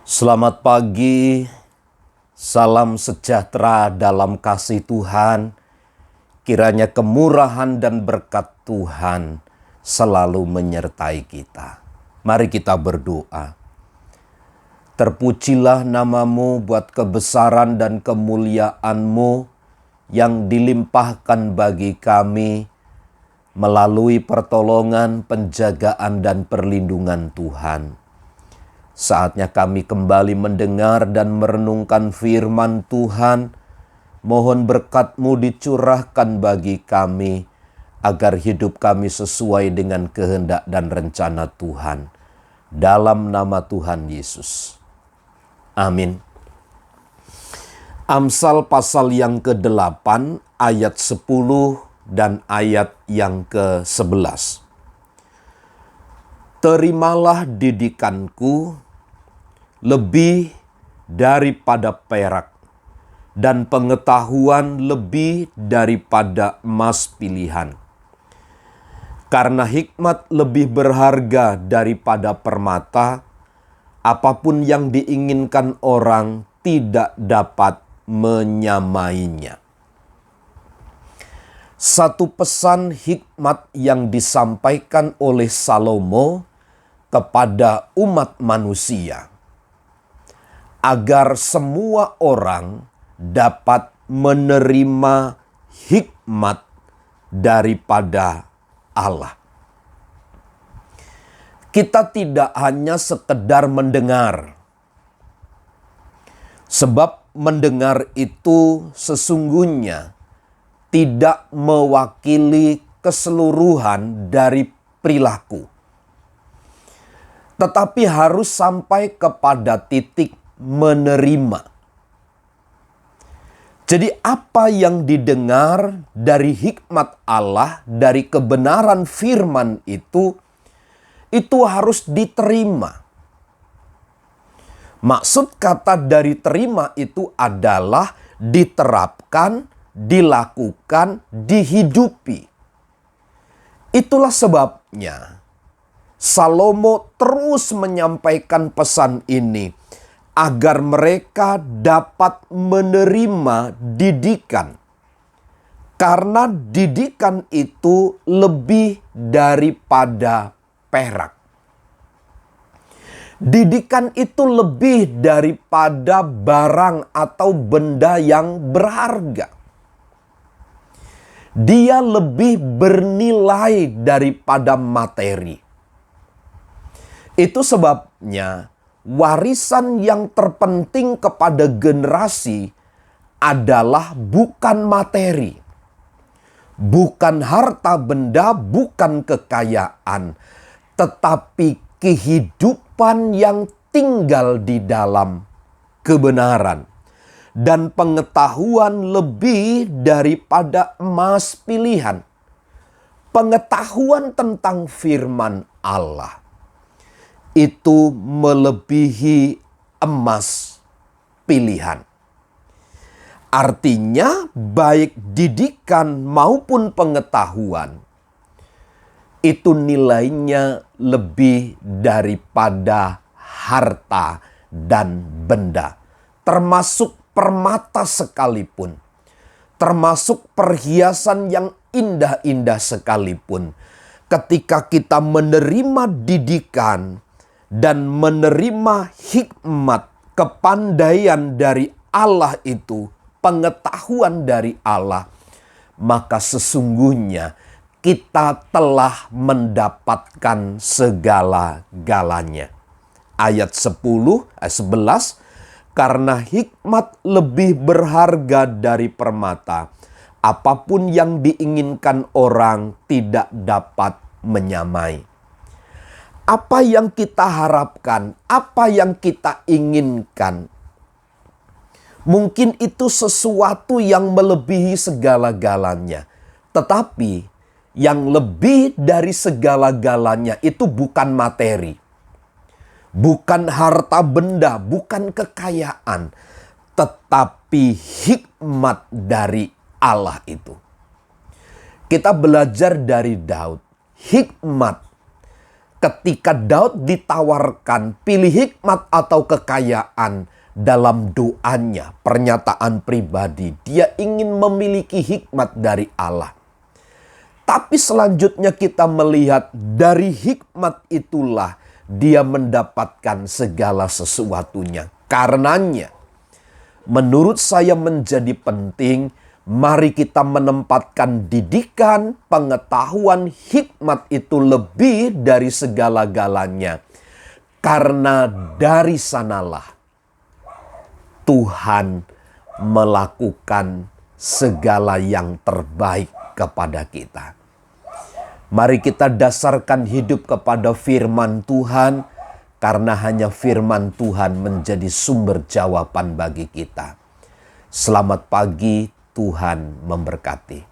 Selamat pagi, salam sejahtera dalam kasih Tuhan. Kiranya kemurahan dan berkat Tuhan selalu menyertai kita. Mari kita berdoa. Terpujilah namamu buat kebesaran dan kemuliaan-Mu yang dilimpahkan bagi kami melalui pertolongan, penjagaan, dan perlindungan Tuhan. Saatnya kami kembali mendengar dan merenungkan firman Tuhan. Mohon berkat-Mu dicurahkan bagi kami, agar hidup kami sesuai dengan kehendak dan rencana Tuhan. Dalam nama Tuhan Yesus. Amin. Amsal pasal yang ke-8 ayat 10 dan ayat yang ke-11. Terimalah didikanku lebih daripada perak, dan pengetahuan lebih daripada emas pilihan. Karena hikmat lebih berharga daripada permata, apapun yang diinginkan orang tidak dapat menyamainya. Satu pesan hikmat yang disampaikan oleh Salomo kepada umat manusia, agar semua orang dapat menerima hikmat daripada Allah. Kita tidak hanya sekedar mendengar, sebab mendengar itu sesungguhnya tidak mewakili keseluruhan dari perilaku, tetapi harus sampai kepada titik menerima. Jadi apa yang didengar dari hikmat Allah, dari kebenaran firman itu harus diterima. Maksud kata dari terima itu adalah diterapkan, dilakukan, dihidupi. Itulah sebabnya Salomo terus menyampaikan pesan ini agar mereka dapat menerima didikan. Karena didikan itu lebih daripada perak. Didikan itu lebih daripada barang atau benda yang berharga. Dia lebih bernilai daripada materi. Itu sebabnya warisan yang terpenting kepada generasi adalah bukan materi, bukan harta benda, bukan kekayaan, tetapi kehidupan yang tinggal di dalam kebenaran dan pengetahuan lebih daripada emas pilihan. Pengetahuan tentang firman Allah itu melebihi emas pilihan. Artinya baik didikan maupun pengetahuan itu nilainya lebih daripada harta dan benda. Termasuk permata sekalipun. Termasuk perhiasan yang indah-indah sekalipun. Ketika kita menerima didikan dan menerima hikmat, kepandaian dari Allah itu, pengetahuan dari Allah, maka sesungguhnya kita telah mendapatkan segala-galanya. Ayat 11, karena hikmat lebih berharga dari permata, apapun yang diinginkan orang tidak dapat menyamai. Apa yang kita harapkan, apa yang kita inginkan, mungkin itu sesuatu yang melebihi segala-galanya. Tetapi yang lebih dari segala-galanya itu bukan materi, bukan harta benda, bukan kekayaan, tetapi hikmat dari Allah itu. Kita belajar dari Daud, hikmat ketika Daud ditawarkan pilih hikmat atau kekayaan dalam doanya, pernyataan pribadi, dia ingin memiliki hikmat dari Allah. Tapi selanjutnya kita melihat dari hikmat itulah dia mendapatkan segala sesuatunya. Karenanya, menurut saya menjadi penting, mari kita menempatkan didikan, pengetahuan, hikmat itu lebih dari segala-galanya. Karena dari sanalah Tuhan melakukan segala yang terbaik kepada kita. Mari kita dasarkan hidup kepada firman Tuhan, karena hanya firman Tuhan menjadi sumber jawaban bagi kita. Selamat pagi, Tuhan memberkati.